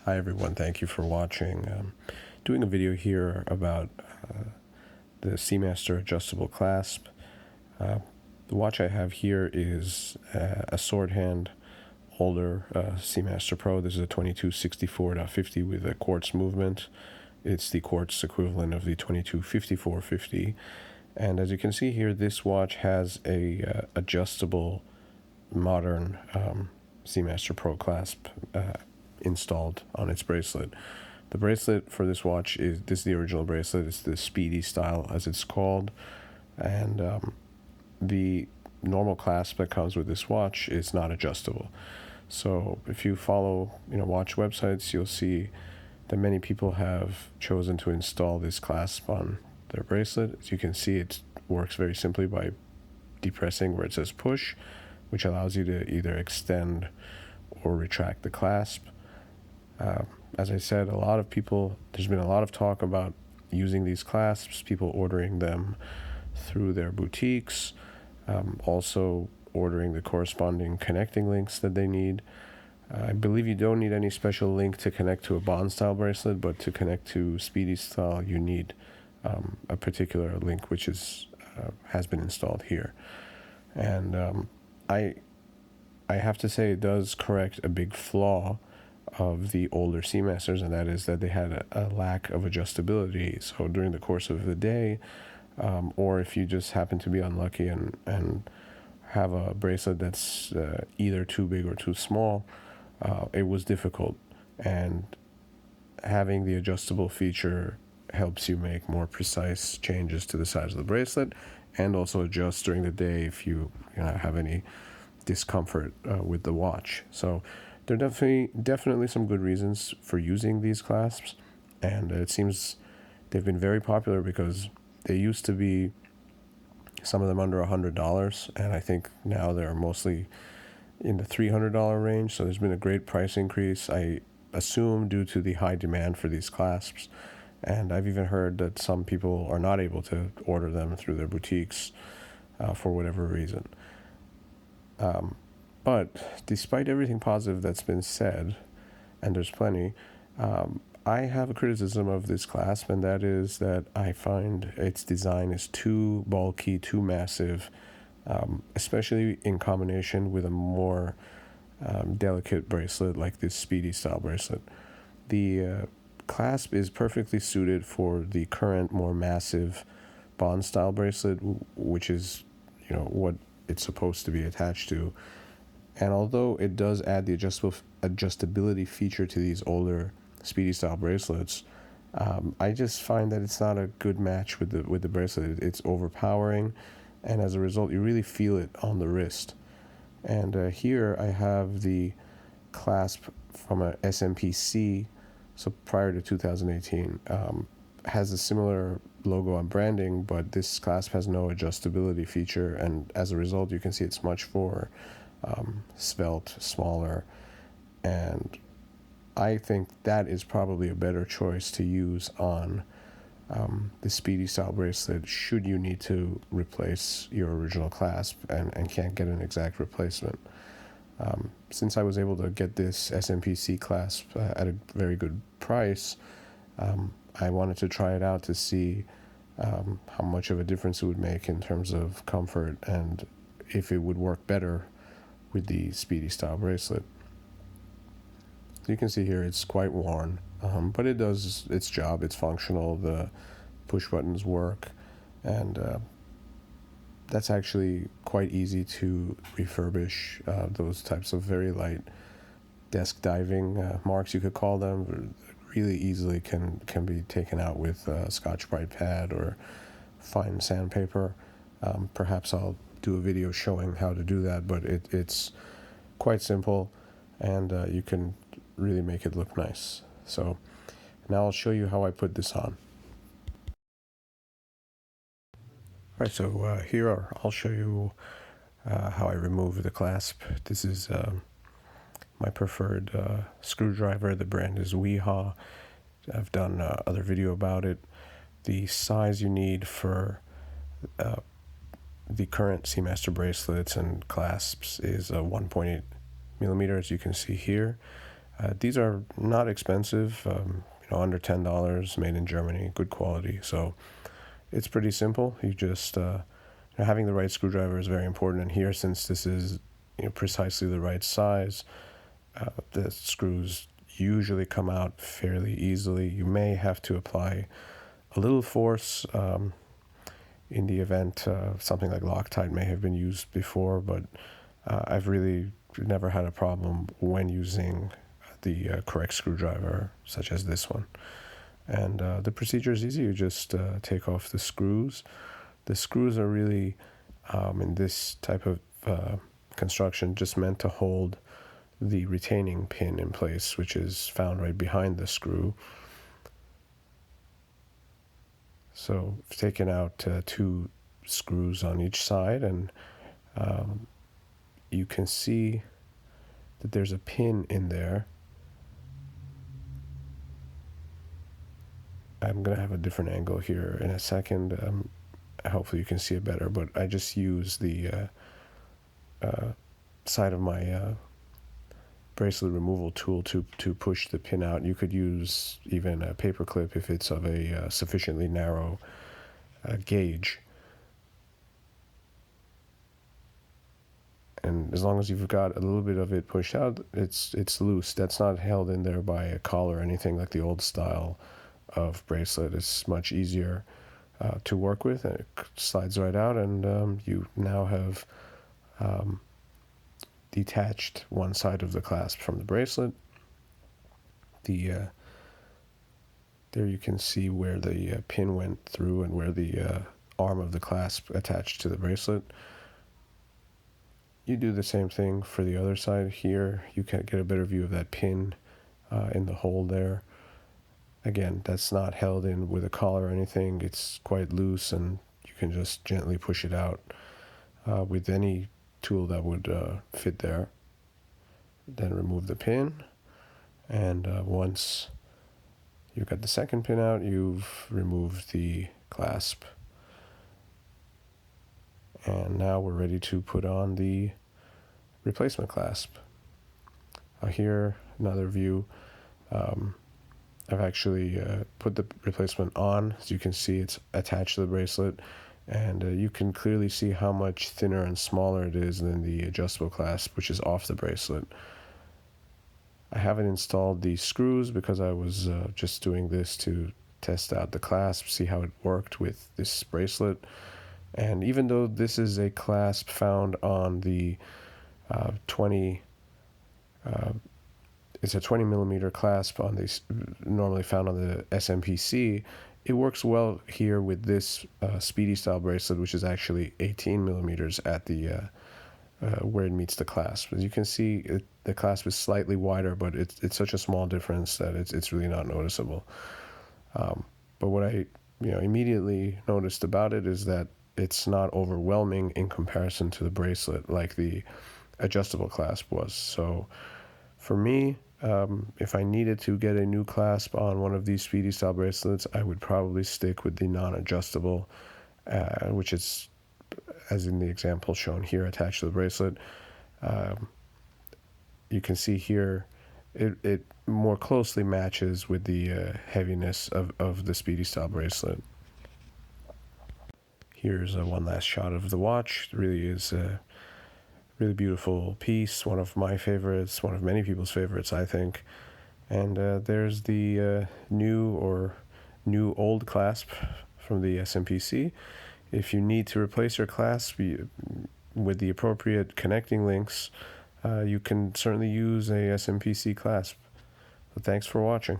Hi everyone, thank you for watching. Doing a video here about the Seamaster adjustable clasp. The watch I have here is a sword hand holder Seamaster Pro. This is a 2264.50 with a quartz movement. It's the quartz equivalent of the 2254.50. And as you can see here, this watch has a adjustable modern Seamaster Pro clasp installed on its bracelet. The bracelet for this watch is the original bracelet. It's the Speedy style, as it's called, and the normal clasp that comes with this watch is not adjustable. So if you follow watch websites, you'll see that many people have chosen to install this clasp on their bracelet. As you can see, it works very simply by depressing where it says push, which allows you to either extend or retract the clasp. As I said, there's been a lot of talk about using these clasps, people ordering them through their boutiques, also ordering the corresponding connecting links that they need. I believe you don't need any special link to connect to a Bond style bracelet, but to connect to Speedy style, you need a particular link, which has been installed here. And I have to say, it does correct a big flaw of the older Seamasters, and that is that they had a lack of adjustability. So during the course of the day, or if you just happen to be unlucky and have a bracelet that's either too big or too small, it was difficult. And having the adjustable feature helps you make more precise changes to the size of the bracelet, and also adjust during the day if you have any discomfort with the watch. So there are definitely some good reasons for using these clasps, and it seems they've been very popular because they used to be some of them under $100, and I think now they're mostly in the $300 range. So there's been a great price increase, I assume due to the high demand for these clasps. And I've even heard that some people are not able to order them through their boutiques for whatever reason. But despite everything positive that's been said, and there's plenty, I have a criticism of this clasp, and that is that I find its design is too bulky, too massive, especially in combination with a more delicate bracelet like this Speedy style bracelet. The clasp is perfectly suited for the current, more massive Bond style bracelet, which is what it's supposed to be attached to. And although it does add the adjustability feature to these older Speedy style bracelets, I just find that it's not a good match with the bracelet. It's overpowering, and as a result, you really feel it on the wrist. And here I have the clasp from a smpc, so prior to 2018. Has a similar logo and branding, but this clasp has no adjustability feature, and as a result, you can see it's much more svelte, smaller, and I think that is probably a better choice to use on the Speedy style bracelet should you need to replace your original clasp and can't get an exact replacement. Since I was able to get this smpc clasp at a very good price, I wanted to try it out to see how much of a difference it would make in terms of comfort and if it would work better with the Speedy style bracelet. So you can see here it's quite worn, but it does its job. It's functional. The push buttons work, and that's actually quite easy to refurbish. Those types of very light desk diving marks, you could call them, really easily can be taken out with a Scotch-Brite pad or fine sandpaper. Perhaps I'll do a video showing how to do that, but it's quite simple, and you can really make it look nice. So now I'll show you how I put this on. Alright, so I'll show you how I remove the clasp. This is my preferred screwdriver. The brand is Weehaw. I've done other video about it. The size you need for the current Seamaster bracelets and clasps is 1.8 millimeter, as you can see here. These are not expensive, under $10, made in Germany, good quality. So it's pretty simple. You just having the right screwdriver is very important. And here, since this is precisely the right size, the screws usually come out fairly easily. You may have to apply a little force in the event something like Loctite may have been used before, but I've really never had a problem when using the correct screwdriver, such as this one. And the procedure is easy. You just take off the screws. The screws are really, in this type of construction, just meant to hold the retaining pin in place, which is found right behind the screw. So I've taken out 2 screws on each side, and you can see that there's a pin in there. I'm going to have a different angle here in a second. Hopefully you can see it better, but I just use the side of my bracelet removal tool to push the pin out. You could use even a paper clip if it's of a sufficiently narrow gauge. And as long as you've got a little bit of it pushed out, it's loose. That's not held in there by a collar or anything like the old style of bracelet. It's much easier to work with, and it slides right out, and you now have detached one side of the clasp from the bracelet. There you can see where the pin went through and where the arm of the clasp attached to the bracelet. You do the same thing for the other side here. You can get a better view of that pin in the hole there. Again, that's not held in with a collar or anything. It's quite loose, and you can just gently push it out with any tool that would fit there. Then remove the pin, and once you've got the second pin out, you've removed the clasp. And now we're ready to put on the replacement clasp. Here, another view. I've actually put the replacement on. As you can see, it's attached to the bracelet, and you can clearly see how much thinner and smaller it is than the adjustable clasp, which is off the bracelet. I haven't installed the screws because I was just doing this to test out the clasp, see how it worked with this bracelet. And even though this is a clasp found on the it's a 20 millimeter clasp on these, normally found on the smpc, it works well here with this speedy style bracelet, which is actually 18 millimeters at the where it meets the clasp. As you can see, the clasp is slightly wider, but it's such a small difference that it's really not noticeable. But what I immediately noticed about it is that it's not overwhelming in comparison to the bracelet like the adjustable clasp was. So for me, if I needed to get a new clasp on one of these speedy style bracelets, I would probably stick with the non-adjustable, which is, as in the example shown here, attached to the bracelet. You can see here it more closely matches with the heaviness of the speedy style bracelet. Here's one last shot of the watch. It really is a really beautiful piece, one of my favorites, one of many people's favorites, I think. And there's the new old clasp from the smpc. If you need to replace your clasp with the appropriate connecting links, you can certainly use a smpc clasp. So thanks for watching.